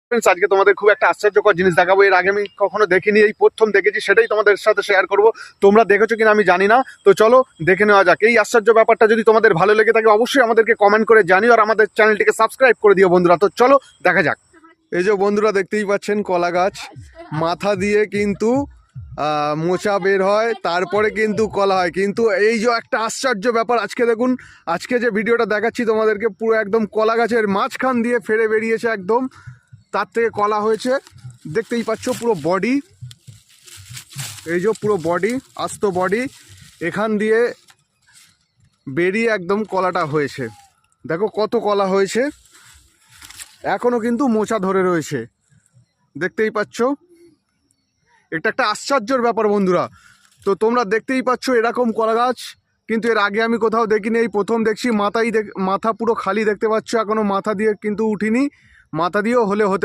Friends, আজকে তোমাদের খুব একটা আশ্চর্যকর জিনিস দেখাবো। এর আগে আমি কখনো দেখিনি, এই প্রথম দেখেছি, সেটাই তোমাদের সাথে শেয়ার করব। তোমরা দেখেছো কিনা আমি জানি না, তো চলো দেখে নেওয়া যাক। এই আশ্চর্য ব্যাপারটা যদি তোমাদের ভালো লেগে থাকে অবশ্যই আমাদেরকে কমেন্ট করে জানিও, আর আমাদের চ্যানেলটিকে সাবস্ক্রাইব করে দিও বন্ধুরা। তো চলো দেখা যাক। এই যে বন্ধুরা দেখতেই পাচ্ছেন, কলা গাছ মাথা দিয়ে কিন্তু মোচা বের হয়, তারপরে কিন্তু কলা হয়। কিন্তু এই যে একটা আশ্চর্য ব্যাপার, আজকে দেখুন, আজকে যে ভিডিওটা দেখাচ্ছি তোমাদেরকে, পুরো একদম কলা গাছের মাঝখান দিয়ে ফেরে বেরিয়েছে একদম, তার থেকে কলা হয়েছে। দেখতেই পাচ্ছ পুরো বডি, এই যে পুরো বডি, আস্ত বডি, এখান দিয়ে বেরিয়ে একদম কলাটা হয়েছে। দেখো কত কলা হয়েছে, এখনো কিন্তু মোচা ধরে রয়েছে, দেখতেই পাচ্ছ। এটা একটা আশ্চর্যের ব্যাপার বন্ধুরা। তো তোমরা দেখতেই পাচ্ছ এরকম কলা গাছ কিন্তু এর আগে আমি কোথাও দেখিনি, এই প্রথম দেখছি। মাথা পুরো খালি দেখতে পাচ্ছ, এখনো মাথা দিয়ে কিন্তু উঠিনি, মাথা দিয়েও হলে হতে